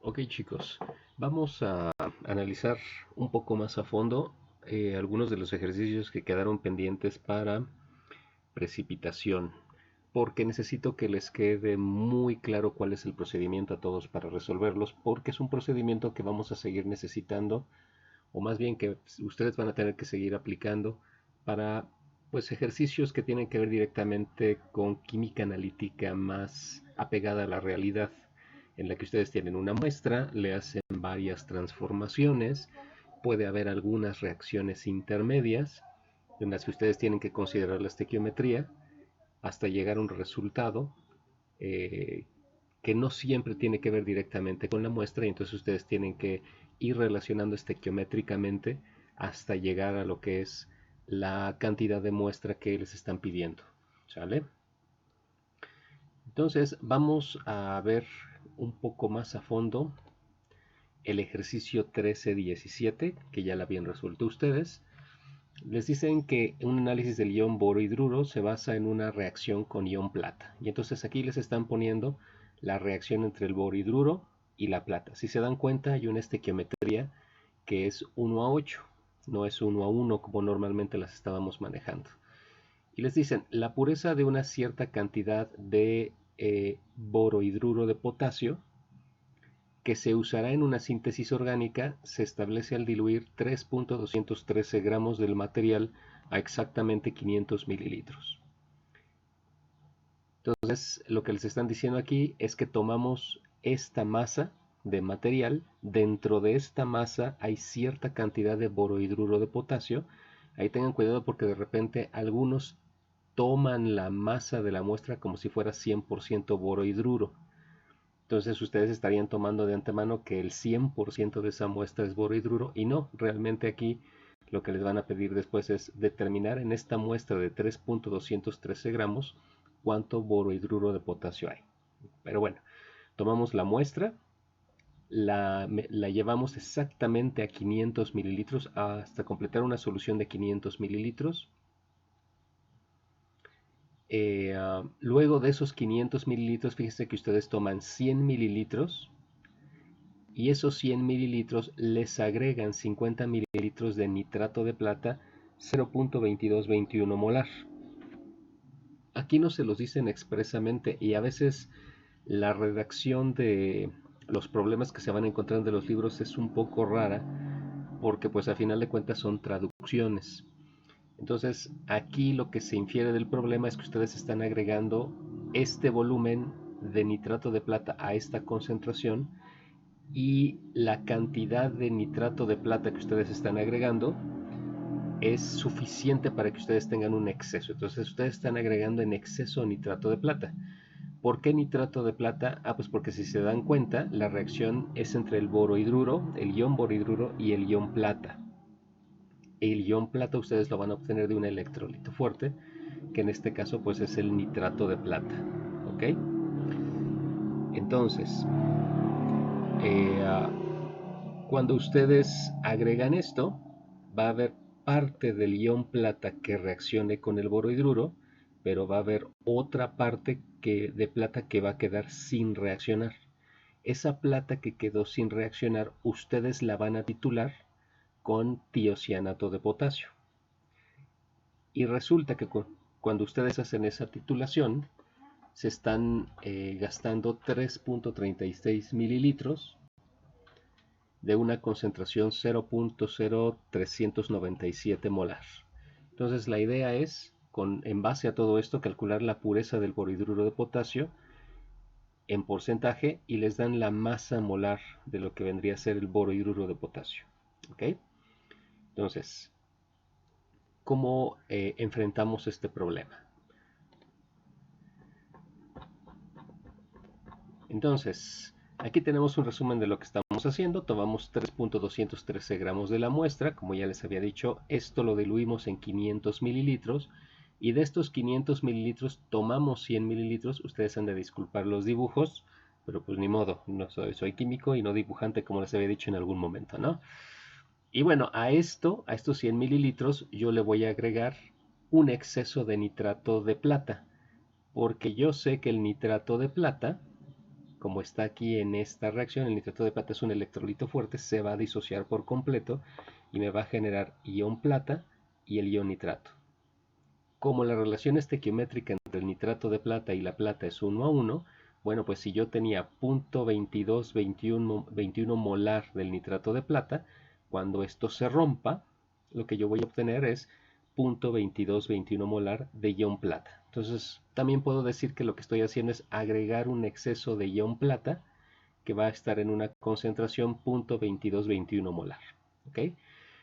Ok chicos, vamos a analizar un poco más a fondo algunos de los ejercicios que quedaron pendientes para precipitación, porque necesito que les quede muy claro cuál es el procedimiento a todos para resolverlos, porque es un procedimiento que vamos a seguir necesitando, o más bien que ustedes van a tener que seguir aplicando para pues ejercicios que tienen que ver directamente con química analítica más apegada a la realidad, en la que ustedes tienen una muestra, le hacen varias transformaciones, puede haber algunas reacciones intermedias en las que ustedes tienen que considerar la estequiometría hasta llegar a un resultado eh, que no siempre tiene que ver directamente con la muestra, y entonces ustedes tienen que ir relacionando estequiométricamente hasta llegar a lo que es la cantidad de muestra que les están pidiendo. ¿Sale? Entonces vamos a ver un poco más a fondo el ejercicio 13-17, que ya lo habían resuelto ustedes. Les dicen que un análisis del ion boro-hidruro se basa en una reacción con ion plata. Y entonces aquí les están poniendo la reacción entre el boro-hidruro y la plata. Si se dan cuenta, hay una estequiometría que es 1:8, no es 1:1 como normalmente las estábamos manejando. Y les dicen, la pureza de una cierta cantidad de borohidruro de potasio que se usará en una síntesis orgánica se establece al diluir 3.213 gramos del material a exactamente 500 mililitros. Entonces, lo que les están diciendo aquí es que tomamos esta masa de material, dentro de esta masa hay cierta cantidad de borohidruro de potasio. Ahí tengan cuidado porque de repente algunos toman la masa de la muestra como si fuera 100% borohidruro. Entonces ustedes estarían tomando de antemano que el 100% de esa muestra es borohidruro, y no, realmente aquí lo que les van a pedir después es determinar en esta muestra de 3.213 gramos cuánto borohidruro de potasio hay. Pero bueno, tomamos la muestra, la llevamos exactamente a 500 mililitros hasta completar una solución de 500 mililitros. Luego de esos 500 mililitros, fíjense que ustedes toman 100 mililitros y esos 100 mililitros les agregan 50 mililitros de nitrato de plata 0.2221 molar. Aquí no se los dicen expresamente, y a veces la redacción de los problemas que se van encontrando en los libros es un poco rara, porque pues a final de cuentas son traducciones. Entonces aquí lo que se infiere del problema es que ustedes están agregando este volumen de nitrato de plata a esta concentración, y la cantidad de nitrato de plata que ustedes están agregando es suficiente para que ustedes tengan un exceso. Entonces ustedes están agregando en exceso nitrato de plata. ¿Por qué nitrato de plata? Pues porque si se dan cuenta, la reacción es entre el borohidruro, el ion borohidruro y el ion plata. El ion plata ustedes lo van a obtener de un electrolito fuerte, que en este caso pues es el nitrato de plata. ¿Ok? Entonces, cuando ustedes agregan esto, va a haber parte del ion plata que reaccione con el borohidruro, pero va a haber otra parte de plata que va a quedar sin reaccionar. Esa plata que quedó sin reaccionar, ustedes la van a titular con tiocianato de potasio. Y resulta que cuando ustedes hacen esa titulación, se están gastando 3.36 mililitros de una concentración 0.0397 molar. Entonces la idea es, en base a todo esto, calcular la pureza del borohidruro de potasio en porcentaje, y les dan la masa molar de lo que vendría a ser el borohidruro de potasio. ¿Ok? Entonces, ¿cómo enfrentamos este problema? Entonces, aquí tenemos un resumen de lo que estamos haciendo. Tomamos 3.213 gramos de la muestra, como ya les había dicho, esto lo diluimos en 500 mililitros, y de estos 500 mililitros tomamos 100 mililitros. Ustedes han de disculpar los dibujos, pero pues ni modo, no soy químico y no dibujante, como les había dicho en algún momento, ¿no? Y bueno, a estos 100 mililitros, yo le voy a agregar un exceso de nitrato de plata, porque yo sé que el nitrato de plata como está aquí en esta reacción, el nitrato de plata es un electrolito fuerte, se va a disociar por completo y me va a generar ion plata y el ion nitrato. Como la relación estequiométrica entre el nitrato de plata y la plata es 1 a 1, bueno, pues si yo tenía 0.2221 molar del nitrato de plata, cuando esto se rompa, lo que yo voy a obtener es 0.2221 molar de ion plata. Entonces, también puedo decir que lo que estoy haciendo es agregar un exceso de ion plata que va a estar en una concentración 0.2221 molar. ¿Ok?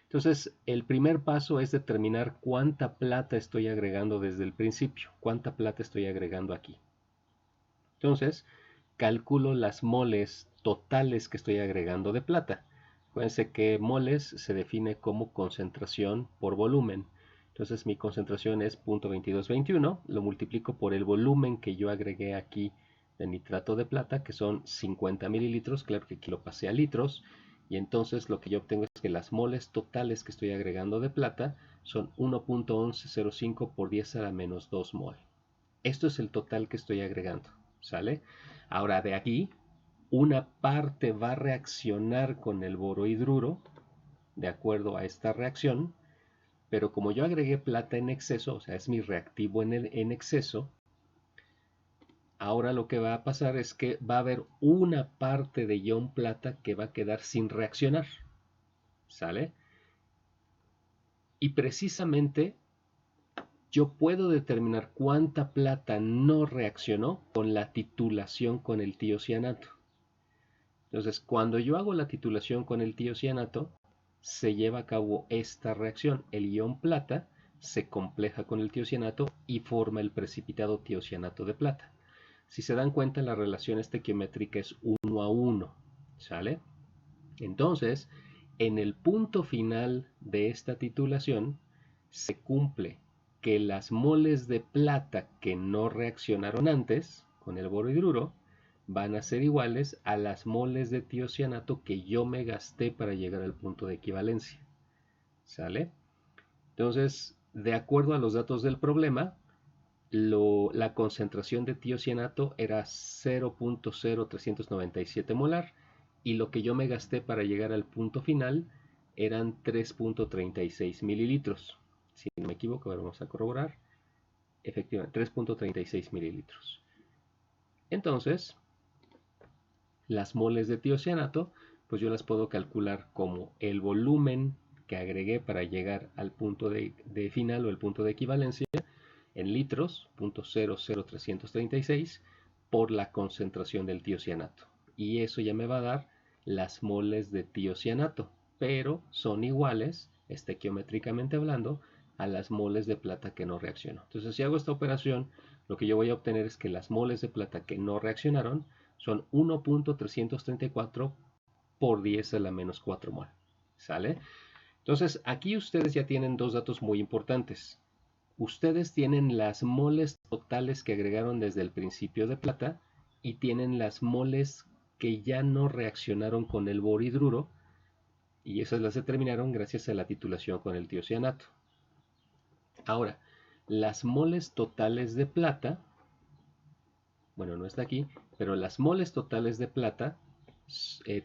Entonces, el primer paso es determinar cuánta plata estoy agregando desde el principio, cuánta plata estoy agregando aquí. Entonces, calculo las moles totales que estoy agregando de plata. Acuérdense que moles se define como concentración por volumen. Entonces, mi concentración es 0.2221, lo multiplico por el volumen que yo agregué aquí de nitrato de plata, que son 50 mililitros, claro que aquí lo pasé a litros, y entonces lo que yo obtengo es que las moles totales que estoy agregando de plata son 1.1105 por 10 a la menos 2 mol. Esto es el total que estoy agregando, ¿sale? Ahora de aquí, una parte va a reaccionar con el borohidruro, de acuerdo a esta reacción, pero como yo agregué plata en exceso, o sea, es mi reactivo en exceso, ahora lo que va a pasar es que va a haber una parte de ion plata que va a quedar sin reaccionar, ¿sale? Y precisamente yo puedo determinar cuánta plata no reaccionó con la titulación con el tiocianato. Entonces, cuando yo hago la titulación con el tiocianato, se lleva a cabo esta reacción. El ion plata se compleja con el tiocianato y forma el precipitado tiocianato de plata. Si se dan cuenta, la relación estequiométrica es 1 a 1, ¿sale? Entonces, en el punto final de esta titulación, se cumple que las moles de plata que no reaccionaron antes con el borohidruro van a ser iguales a las moles de tiocianato que yo me gasté para llegar al punto de equivalencia. ¿Sale? Entonces, de acuerdo a los datos del problema, la concentración de tiocianato era 0.0397 molar y lo que yo me gasté para llegar al punto final eran 3.36 mililitros. Si no me equivoco, ahora vamos a corroborar. Efectivamente, 3.36 mililitros. Entonces, las moles de tiocianato, pues yo las puedo calcular como el volumen que agregué para llegar al punto de final o el punto de equivalencia en litros, 0.00336, por la concentración del tiocianato. Y eso ya me va a dar las moles de tiocianato, pero son iguales, estequiométricamente hablando, a las moles de plata que no reaccionó. Entonces, si hago esta operación, lo que yo voy a obtener es que las moles de plata que no reaccionaron son 1.334 por 10 a la menos 4 mol. ¿Sale? Entonces, aquí ustedes ya tienen dos datos muy importantes. Ustedes tienen las moles totales que agregaron desde el principio de plata y tienen las moles que ya no reaccionaron con el borohidruro y esas las determinaron gracias a la titulación con el tiocianato. Ahora, las moles totales de plata, bueno, no está aquí, pero las moles totales de plata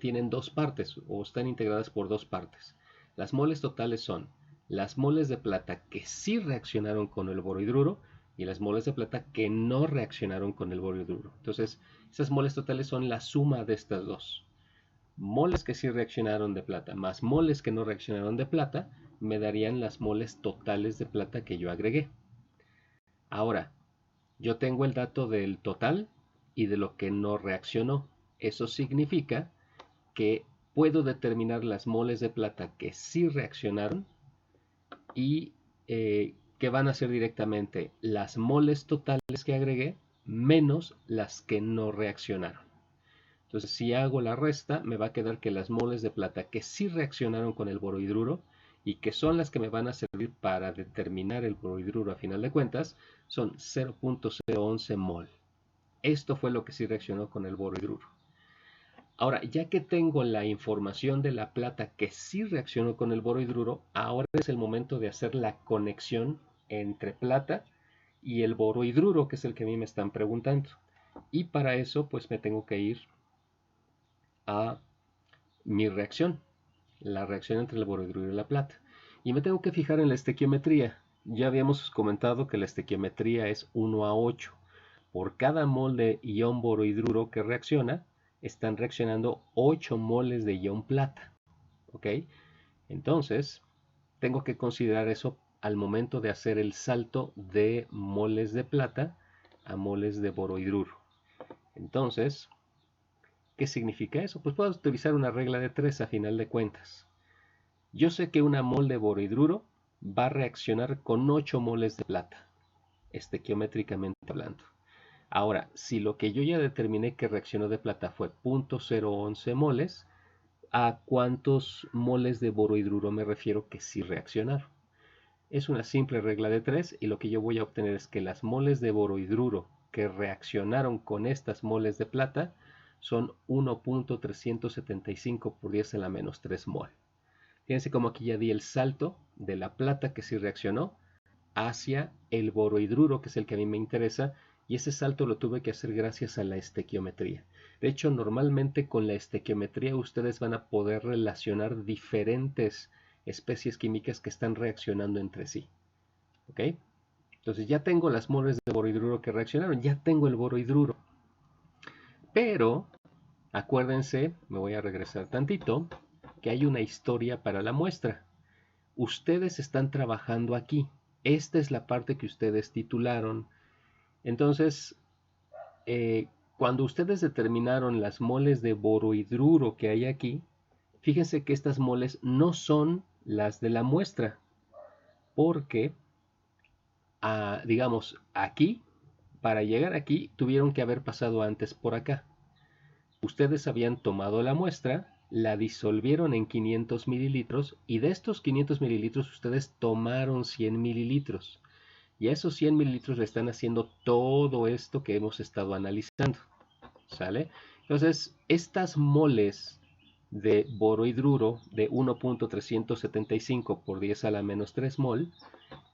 tienen dos partes o están integradas por dos partes. Las moles totales son las moles de plata que sí reaccionaron con el borohidruro y las moles de plata que no reaccionaron con el borohidruro. Entonces, esas moles totales son la suma de estas dos. Moles que sí reaccionaron de plata más moles que no reaccionaron de plata me darían las moles totales de plata que yo agregué. Ahora, yo tengo el dato del total y de lo que no reaccionó. Eso significa que puedo determinar las moles de plata que sí reaccionaron y que van a ser directamente las moles totales que agregué menos las que no reaccionaron. Entonces, si hago la resta, me va a quedar que las moles de plata que sí reaccionaron con el borohidruro y que son las que me van a servir para determinar el borohidruro a final de cuentas, son 0.011 mol. Esto fue lo que sí reaccionó con el borohidruro. Ahora, ya que tengo la información de la plata que sí reaccionó con el borohidruro, ahora es el momento de hacer la conexión entre plata y el borohidruro, que es el que a mí me están preguntando. Y para eso pues me tengo que ir a mi reacción, la reacción entre el borohidruro y la plata. Y me tengo que fijar en la estequiometría. Ya habíamos comentado que la estequiometría es 1:8. Por cada mol de ion borohidruro que reacciona, están reaccionando 8 moles de ion plata. ¿Ok? Entonces, tengo que considerar eso al momento de hacer el salto de moles de plata a moles de borohidruro. Entonces, ¿qué significa eso? Pues puedo utilizar una regla de 3 a final de cuentas. Yo sé que una mol de borohidruro va a reaccionar con 8 moles de plata, estequiométricamente hablando. Ahora, si lo que yo ya determiné que reaccionó de plata fue 0.011 moles, ¿a cuántos moles de borohidruro me refiero que sí reaccionaron? Es una simple regla de 3 y lo que yo voy a obtener es que las moles de borohidruro que reaccionaron con estas moles de plata son 1.375 por 10 a la menos 3 mol. Fíjense cómo aquí ya di el salto de la plata que sí reaccionó hacia el borohidruro, que es el que a mí me interesa, y ese salto lo tuve que hacer gracias a la estequiometría. De hecho, normalmente con la estequiometría ustedes van a poder relacionar diferentes especies químicas que están reaccionando entre sí. ¿Ok? Entonces ya tengo las moles de borohidruro que reaccionaron, ya tengo el borohidruro. Pero, acuérdense, me voy a regresar tantito, que hay una historia para la muestra. Ustedes están trabajando aquí. Esta es la parte que ustedes titularon. Entonces, cuando ustedes determinaron las moles de borohidruro que hay aquí, fíjense que estas moles no son las de la muestra, porque, digamos, aquí, para llegar aquí, tuvieron que haber pasado antes por acá. Ustedes habían tomado la muestra, la disolvieron en 500 mililitros y de estos 500 mililitros ustedes tomaron 100 mililitros. Y a esos 100 mililitros le están haciendo todo esto que hemos estado analizando. ¿Sale? Entonces, estas moles de borohidruro de 1.375 por 10 a la menos 3 mol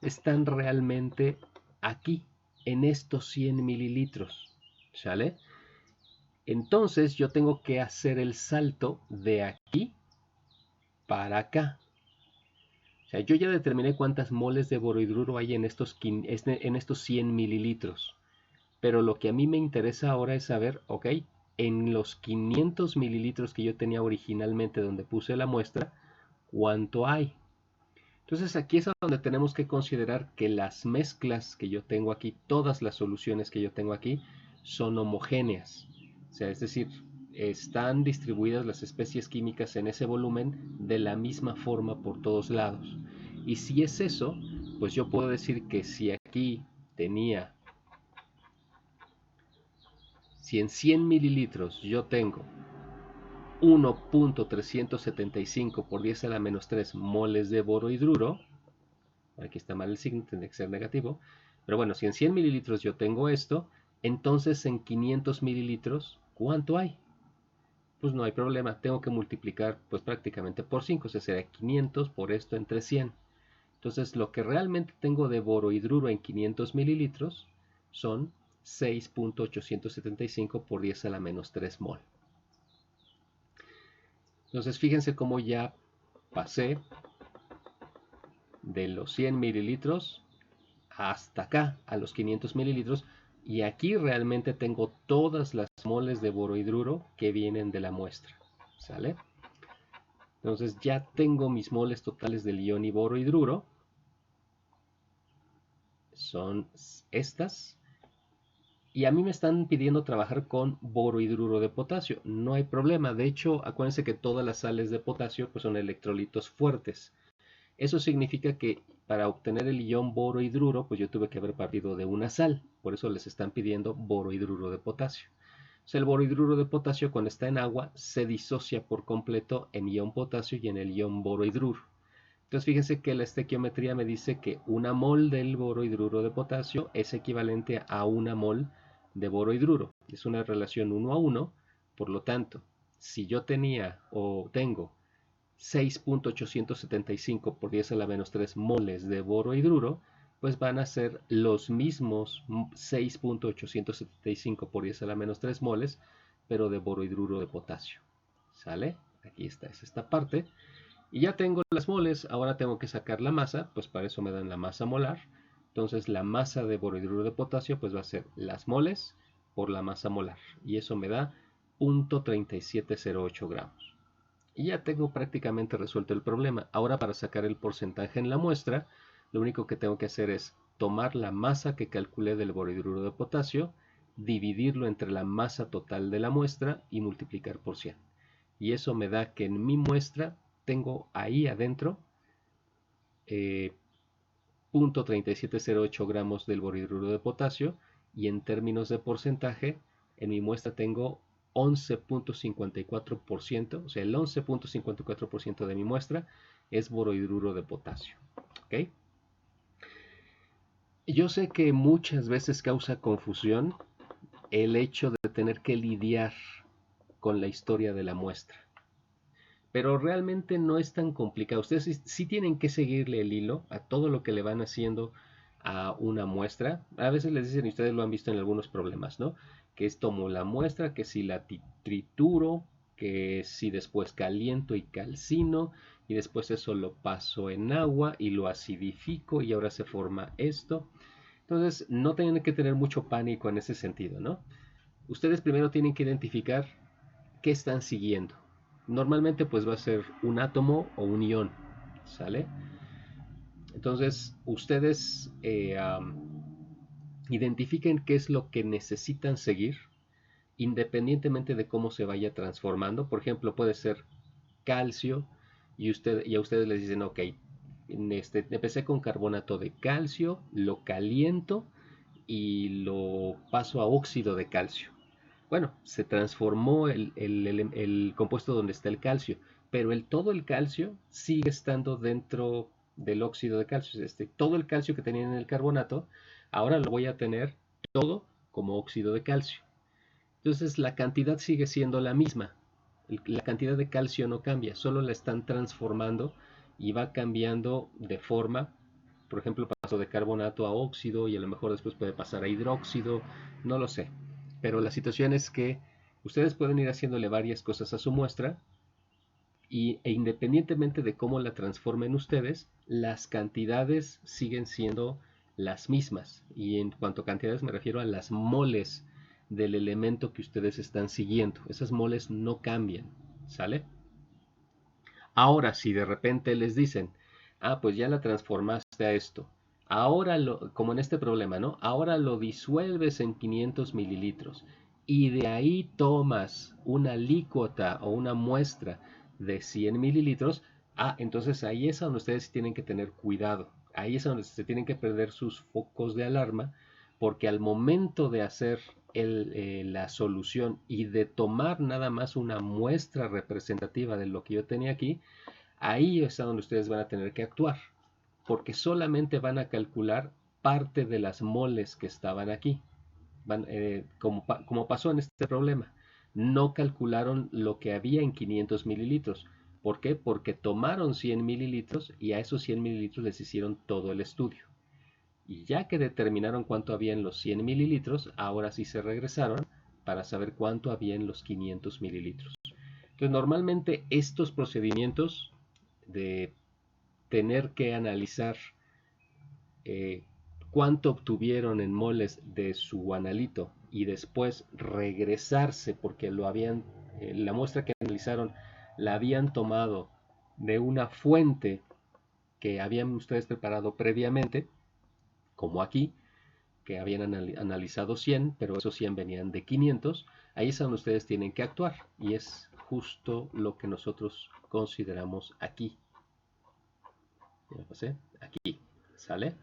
están realmente aquí, en estos 100 mililitros. ¿Sale? Entonces yo tengo que hacer el salto de aquí para acá. O sea, yo ya determiné cuántas moles de borohidruro hay en estos 100 mililitros. Pero lo que a mí me interesa ahora es saber, ok, en los 500 mililitros que yo tenía originalmente donde puse la muestra, ¿cuánto hay? Entonces aquí es donde tenemos que considerar que las mezclas que yo tengo aquí, todas las soluciones que yo tengo aquí, son homogéneas. O sea, es decir, están distribuidas las especies químicas en ese volumen de la misma forma por todos lados. Y si es eso, pues yo puedo decir que si aquí tenía, si en 100 mililitros yo tengo 1.375 por 10 a la menos 3 moles de borohidruro, aquí está mal el signo, tendría que ser negativo, pero bueno, si en 100 mililitros yo tengo esto, entonces en 500 mililitros, ¿cuánto hay? Pues no hay problema, tengo que multiplicar pues prácticamente por 5, o sea, será 500 por esto entre 100. Entonces lo que realmente tengo de borohidruro en 500 mililitros son 6.875 por 10 a la menos 3 mol. Entonces fíjense cómo ya pasé de los 100 mililitros hasta acá, a los 500 mililitros, y aquí realmente tengo todas las moles de borohidruro que vienen de la muestra. ¿Sale? Entonces ya tengo mis moles totales del ion y borohidruro. Son estas. Y a mí me están pidiendo trabajar con borohidruro de potasio. No hay problema. De hecho, acuérdense que todas las sales de potasio pues, son electrolitos fuertes. Eso significa que para obtener el ion borohidruro, pues yo tuve que haber partido de una sal. Por eso les están pidiendo borohidruro de potasio. O sea, el borohidruro de potasio cuando está en agua se disocia por completo en ion potasio y en el ion borohidruro. Entonces fíjense que la estequiometría me dice que una mol del borohidruro de potasio es equivalente a una mol de borohidruro. Es una relación 1:1. Por lo tanto, si yo tenía o tengo 6.875 por 10 a la menos 3 moles de borohidruro, pues van a ser los mismos 6.875 por 10 a la menos 3 moles, pero de borohidruro de potasio. ¿Sale? Aquí está, es esta parte. Y ya tengo las moles, ahora tengo que sacar la masa, pues para eso me dan la masa molar. Entonces la masa de borohidruro de potasio pues va a ser las moles por la masa molar. Y eso me da 0.3708 gramos. Y ya tengo prácticamente resuelto el problema. Ahora para sacar el porcentaje en la muestra, lo único que tengo que hacer es tomar la masa que calculé del borohidruro de potasio, dividirlo entre la masa total de la muestra y multiplicar por 100. Y eso me da que en mi muestra tengo ahí adentro 0.3708 gramos del borohidruro de potasio, y en términos de porcentaje, en mi muestra tengo 11.54%, o sea, el 11.54% de mi muestra es borohidruro de potasio. ¿Ok? Yo sé que muchas veces causa confusión el hecho de tener que lidiar con la historia de la muestra, pero realmente no es tan complicado. Ustedes sí tienen que seguirle el hilo a todo lo que le van haciendo a una muestra. A veces les dicen, y ustedes lo han visto en algunos problemas, ¿no? Que es tomo la muestra, que si la trituro, que si después caliento y calcino, y después eso lo paso en agua y lo acidifico y ahora se forma esto. Entonces no tienen que tener mucho pánico en ese sentido, ¿no? Ustedes primero tienen que identificar qué están siguiendo. Normalmente pues va a ser un átomo o un ion, ¿sale? Entonces ustedes identifiquen qué es lo que necesitan seguir, independientemente de cómo se vaya transformando. Por ejemplo, puede ser calcio y a ustedes les dicen, ok, empecé con carbonato de calcio, lo caliento y lo paso a óxido de calcio. Bueno, se transformó el compuesto donde está el calcio, pero todo el calcio sigue estando dentro del óxido de calcio. Todo el calcio que tenía en el carbonato, ahora lo voy a tener todo como óxido de calcio. Entonces la cantidad sigue siendo la misma. La cantidad de calcio no cambia, solo la están transformando y va cambiando de forma. Por ejemplo, pasó de carbonato a óxido y a lo mejor después puede pasar a hidróxido, no lo sé. Pero la situación es que ustedes pueden ir haciéndole varias cosas a su muestra e independientemente de cómo la transformen ustedes, las cantidades siguen siendo las mismas. Y en cuanto a cantidades me refiero a las moles del elemento que ustedes están siguiendo. Esas moles no cambian, ¿sale? Ahora, si de repente les dicen, ah, pues ya la transformaste a esto, ahora como en este problema, ¿no? Ahora lo disuelves en 500 mililitros y de ahí tomas una alícuota o una muestra de 100 mililitros, ah, entonces ahí es donde ustedes tienen que tener cuidado. Ahí es donde se tienen que perder sus focos de alarma, porque al momento de hacer la solución y de tomar nada más una muestra representativa de lo que yo tenía aquí, ahí es donde ustedes van a tener que actuar, porque solamente van a calcular parte de las moles que estaban aquí, como pasó en este problema. No calcularon lo que había en 500 mililitros. ¿Por qué? Porque tomaron 100 mililitros y a esos 100 mililitros les hicieron todo el estudio. Y ya que determinaron cuánto había en los 100 mililitros, ahora sí se regresaron para saber cuánto había en los 500 mililitros. Entonces, normalmente estos procedimientos de tener que analizar eh, cuánto obtuvieron en moles de su analito y después regresarse porque la muestra que analizaron la habían tomado de una fuente que habían ustedes preparado previamente, como aquí, que habían analizado 100, pero esos 100 venían de 500, ahí es donde ustedes tienen que actuar y es justo lo que nosotros consideramos aquí. Ya pasé, aquí, ¿sale?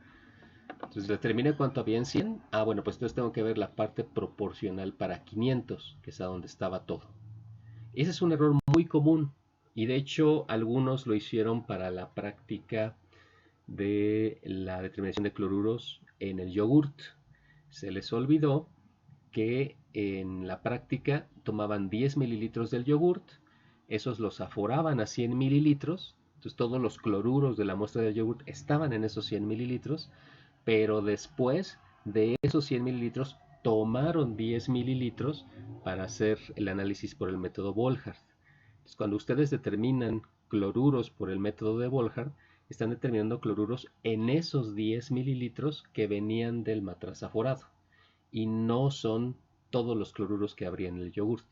Entonces determiné cuánto había en 100. Ah, bueno, pues entonces tengo que ver la parte proporcional para 500, que es a donde estaba todo. Ese es un error muy común y de hecho algunos lo hicieron para la práctica de la determinación de cloruros en el yogurt. Se les olvidó que en la práctica tomaban 10 mililitros del yogurt, esos los aforaban a 100 mililitros, entonces todos los cloruros de la muestra del yogurt estaban en esos 100 mililitros, pero después de esos 100 mililitros tomaron 10 mililitros para hacer el análisis por el método Volhard. Entonces, cuando ustedes determinan cloruros por el método de Volhard, están determinando cloruros en esos 10 mililitros que venían del matrazaforado y no son todos los cloruros que habría en el yogurt.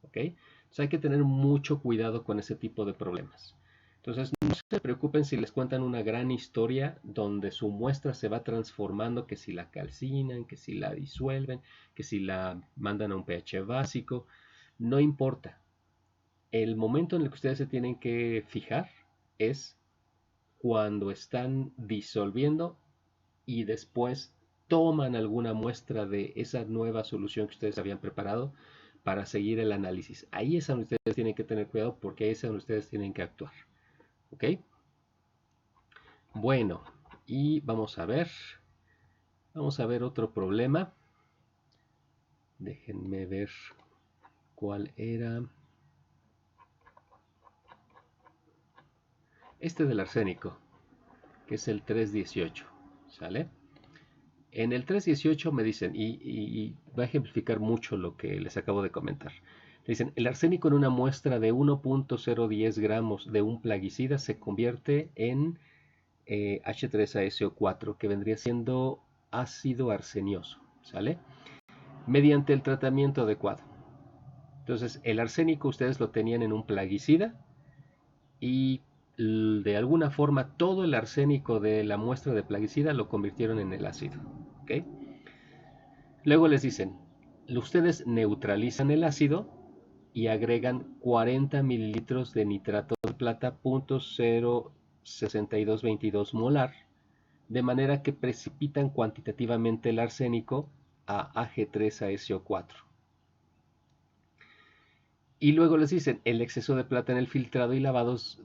¿Ok? Entonces hay que tener mucho cuidado con ese tipo de problemas. Entonces no se preocupen si les cuentan una gran historia donde su muestra se va transformando, que si la calcinan, que si la disuelven, que si la mandan a un pH básico, no importa. El momento en el que ustedes se tienen que fijar es cuando están disolviendo y después toman alguna muestra de esa nueva solución que ustedes habían preparado para seguir el análisis. Ahí es donde ustedes tienen que tener cuidado porque ahí es donde ustedes tienen que actuar. ¿Ok? Bueno, y vamos a ver otro problema. Déjenme ver cuál era. Este del arsénico, que es el 318. ¿Sale? En el 318 me dicen, y va a ejemplificar mucho lo que les acabo de comentar. Dicen, el arsénico en una muestra de 1.010 gramos de un plaguicida se convierte en H3ASO4, que vendría siendo ácido arsenioso, ¿sale? Mediante el tratamiento adecuado. Entonces, el arsénico ustedes lo tenían en un plaguicida y de alguna forma todo el arsénico de la muestra de plaguicida lo convirtieron en el ácido, ¿ok? Luego les dicen, ustedes neutralizan el ácido y agregan 40 mililitros de nitrato de plata .06222 molar, de manera que precipitan cuantitativamente el arsénico a Ag3ASO4. Y luego les dicen, el exceso de plata en el filtrado y lavados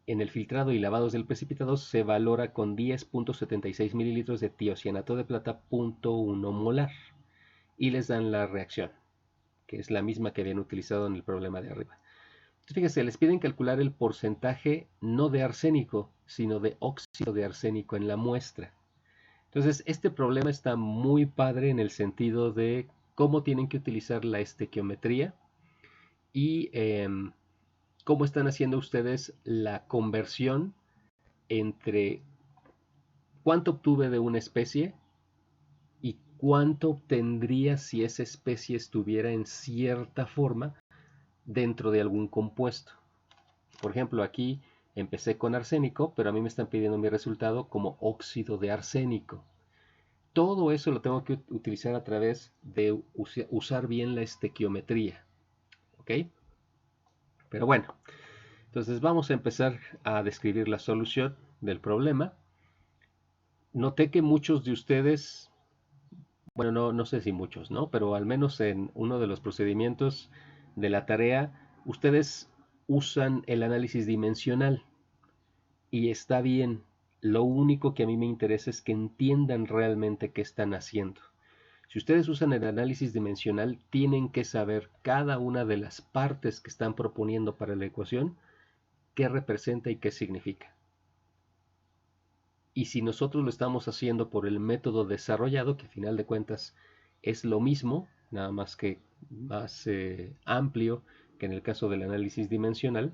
del precipitado se valora con 10.76 mililitros de tiocianato de plata .1 molar. Y les dan la reacción, que es la misma que habían utilizado en el problema de arriba. Entonces, fíjense, les piden calcular el porcentaje no de arsénico, sino de óxido de arsénico en la muestra. Entonces, este problema está muy padre en el sentido de cómo tienen que utilizar la estequiometría y cómo están haciendo ustedes la conversión entre cuánto obtuve de una especie y cuánto obtendría si esa especie estuviera en cierta forma dentro de algún compuesto. Por ejemplo, aquí empecé con arsénico, pero a mí me están pidiendo mi resultado como óxido de arsénico. Todo eso lo tengo que utilizar a través de usar bien la estequiometría. ¿Ok? Pero bueno, entonces vamos a empezar a describir la solución del problema. Noté que muchos de ustedes, bueno, no sé si muchos, ¿no? Pero al menos en uno de los procedimientos de la tarea, ustedes usan el análisis dimensional y está bien. Lo único que a mí me interesa es que entiendan realmente qué están haciendo. Si ustedes usan el análisis dimensional, tienen que saber cada una de las partes que están proponiendo para la ecuación, qué representa y qué significa. Y si nosotros lo estamos haciendo por el método desarrollado, que a final de cuentas es lo mismo, nada más que más amplio que en el caso del análisis dimensional,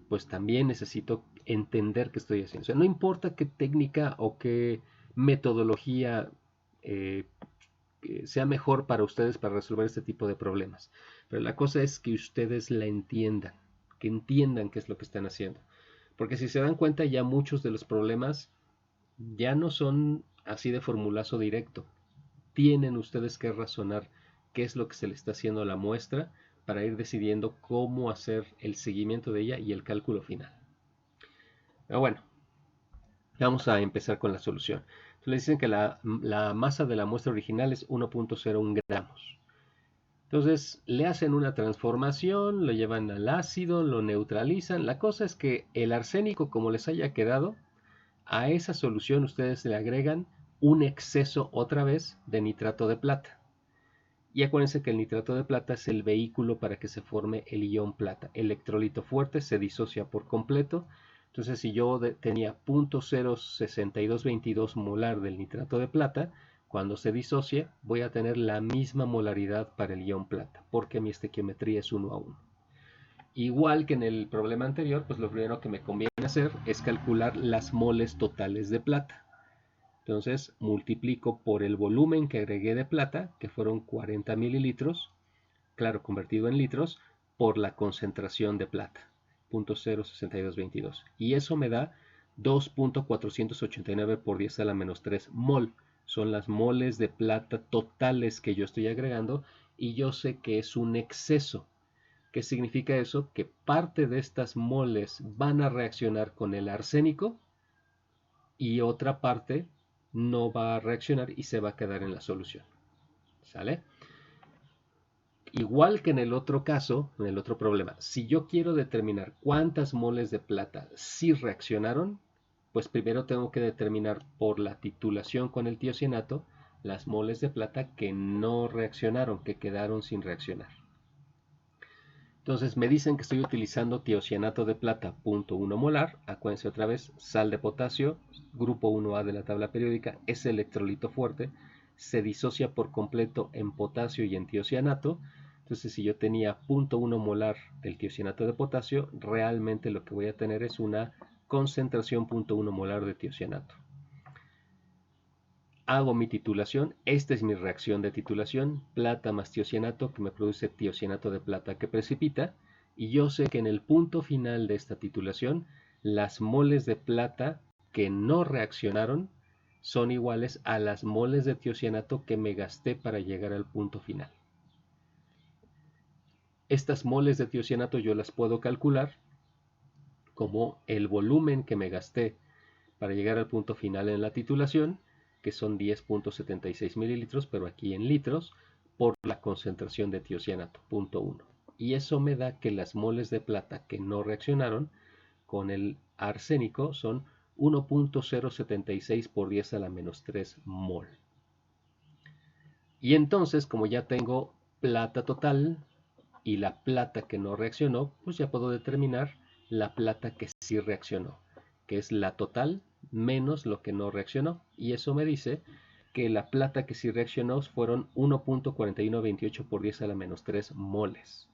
pues también necesito entender qué estoy haciendo. O sea, no importa qué técnica o qué metodología eh, sea mejor para ustedes para resolver este tipo de problemas. Pero la cosa es que ustedes la entiendan, que entiendan qué es lo que están haciendo. Porque si se dan cuenta, ya muchos de los problemas ya no son así de formulazo directo. Tienen ustedes que razonar qué es lo que se le está haciendo a la muestra para ir decidiendo cómo hacer el seguimiento de ella y el cálculo final. Pero bueno, vamos a empezar con la solución. Entonces le dicen que la masa de la muestra original es 1.01 gramos. Entonces le hacen una transformación, lo llevan al ácido, lo neutralizan. La cosa es que el arsénico, como les haya quedado, a esa solución ustedes le agregan un exceso otra vez de nitrato de plata. Y acuérdense que el nitrato de plata es el vehículo para que se forme el ion plata. El electrolito fuerte se disocia por completo Entonces, si yo tenía 0.06222 molar del nitrato de plata, cuando se disocie voy a tener la misma molaridad para el ion plata, porque mi estequiometría es 1 a 1. Igual que en el problema anterior, pues lo primero que me conviene hacer es calcular las moles totales de plata. Entonces multiplico por el volumen que agregué de plata, que fueron 40 mililitros, claro, convertido en litros, por la concentración de plata, 0.06222. Y eso me da 2.489 por 10 a la menos 3 mol. Son las moles de plata totales que yo estoy agregando y yo sé que es un exceso. ¿Qué significa eso? Que parte de estas moles van a reaccionar con el arsénico y otra parte no va a reaccionar y se va a quedar en la solución. ¿Sale? Igual que en el otro caso, en el otro problema, si yo quiero determinar cuántas moles de plata sí reaccionaron, pues primero tengo que determinar por la titulación con el tiocianato las moles de plata que no reaccionaron, que quedaron sin reaccionar. Entonces me dicen que estoy utilizando tiocianato de plata 0.1 molar, acuérdense otra vez, sal de potasio, grupo 1A de la tabla periódica, es electrolito fuerte, se disocia por completo en potasio y en tiocianato. Entonces si yo tenía 0.1 molar del tiocianato de potasio, realmente lo que voy a tener es una concentración 0.1 molar de tiocianato. Hago mi titulación, esta es mi reacción de titulación, plata más tiocianato que me produce tiocianato de plata que precipita, y yo sé que en el punto final de esta titulación las moles de plata que no reaccionaron son iguales a las moles de tiocianato que me gasté para llegar al punto final. Estas moles de tiocianato yo las puedo calcular como el volumen que me gasté para llegar al punto final en la titulación, que son 10.76 mililitros, pero aquí en litros, por la concentración de tiocianato, 0.1. Y eso me da que las moles de plata que no reaccionaron con el arsénico son 1.076 por 10 a la menos 3 mol. Y entonces, como ya tengo plata total y la plata que no reaccionó, pues ya puedo determinar la plata que sí reaccionó, que es la total menos lo que no reaccionó. Y eso me dice que la plata que sí reaccionó fueron 1.4128 por 10 a la menos 3 moles.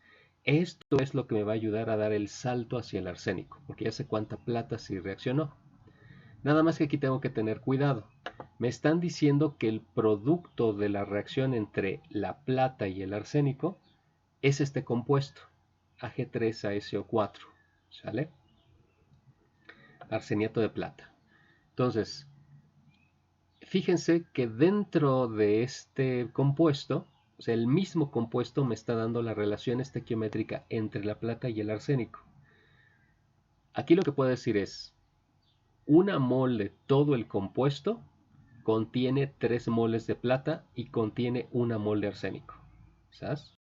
Esto es lo que me va a ayudar a dar el salto hacia el arsénico, porque ya sé cuánta plata sí reaccionó. Nada más que aquí tengo que tener cuidado. Me están diciendo que el producto de la reacción entre la plata y el arsénico es este compuesto, Ag3ASO4, ¿sale? Arseniato de plata. Entonces, fíjense que dentro de este compuesto, o sea, el mismo compuesto me está dando la relación estequiométrica entre la plata y el arsénico. Aquí lo que puedo decir es, una mol de todo el compuesto contiene 3 moles de plata y contiene 1 mol de arsénico, ¿sabes?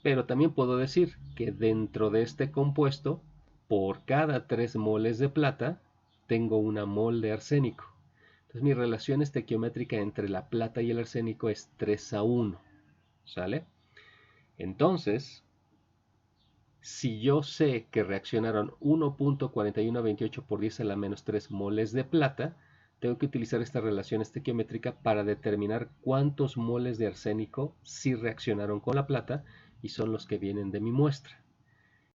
Pero también puedo decir que dentro de este compuesto, por cada 3 moles de plata, tengo 1 mol de arsénico. Entonces mi relación estequiométrica entre la plata y el arsénico es 3 a 1, ¿sale? Entonces, si yo sé que reaccionaron 1.4128 por 10 a la menos 3 moles de plata, tengo que utilizar esta relación estequiométrica para determinar cuántos moles de arsénico sí reaccionaron con la plata y son los que vienen de mi muestra.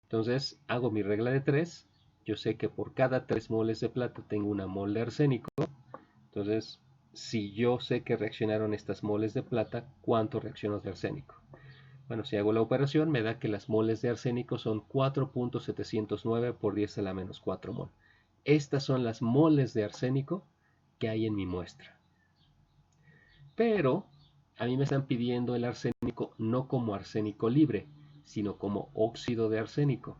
Entonces hago mi regla de 3, yo sé que por cada 3 moles de plata tengo 1 mol de arsénico, entonces si yo sé que reaccionaron estas moles de plata, ¿cuánto reaccionó de arsénico? Bueno, si hago la operación me da que las moles de arsénico son 4.709 por 10 a la menos 4 mol. Estas son las moles de arsénico que hay en mi muestra. Pero a mí me están pidiendo el arsénico no como arsénico libre, sino como óxido de arsénico.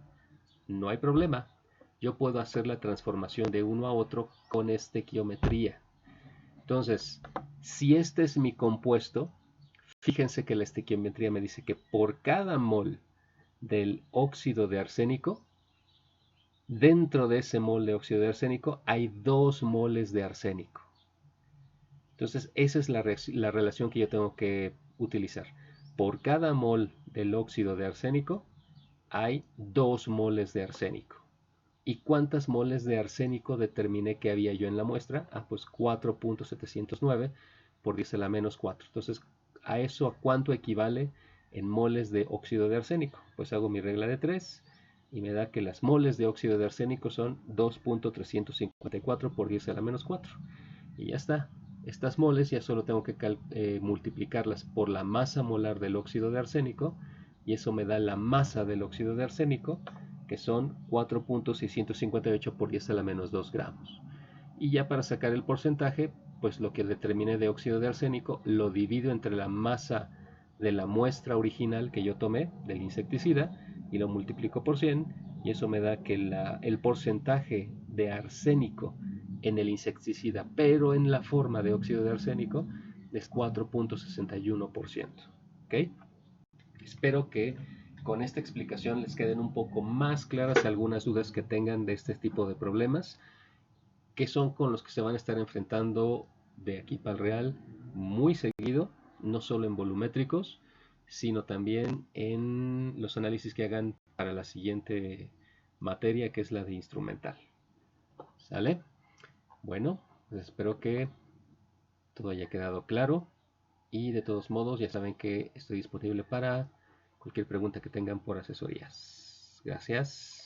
No hay problema. Yo puedo hacer la transformación de uno a otro con estequiometría. Entonces, si este es mi compuesto, fíjense que la estequiometría me dice que por cada mol del óxido de arsénico, dentro de ese mol de óxido de arsénico hay 2 moles de arsénico. Entonces esa es la relación que yo tengo que utilizar. Por cada mol del óxido de arsénico hay 2 moles de arsénico. ¿Y cuántas moles de arsénico determiné que había yo en la muestra? Ah, pues 4.709 por 10 a la menos 4. Entonces, ¿a cuánto equivale en moles de óxido de arsénico? Pues hago mi regla de 3 y me da que las moles de óxido de arsénico son 2.354 por 10 a la menos 4. Y ya está. Estas moles ya solo tengo que multiplicarlas por la masa molar del óxido de arsénico y eso me da la masa del óxido de arsénico, que son 4.658 por 10 a la menos 2 gramos. Y ya para sacar el porcentaje, pues lo que determiné de óxido de arsénico lo divido entre la masa de la muestra original que yo tomé del insecticida y lo multiplico por 100 y eso me da que el porcentaje de arsénico en el insecticida, pero en la forma de óxido de arsénico, es 4.61%. ¿Ok? Espero que con esta explicación les queden un poco más claras algunas dudas que tengan de este tipo de problemas, que son con los que se van a estar enfrentando de aquí para el real muy seguido, no solo en volumétricos, sino también en los análisis que hagan para la siguiente materia, que es la de instrumental. ¿Sale? Bueno, pues espero que todo haya quedado claro y de todos modos ya saben que estoy disponible para cualquier pregunta que tengan por asesorías. Gracias.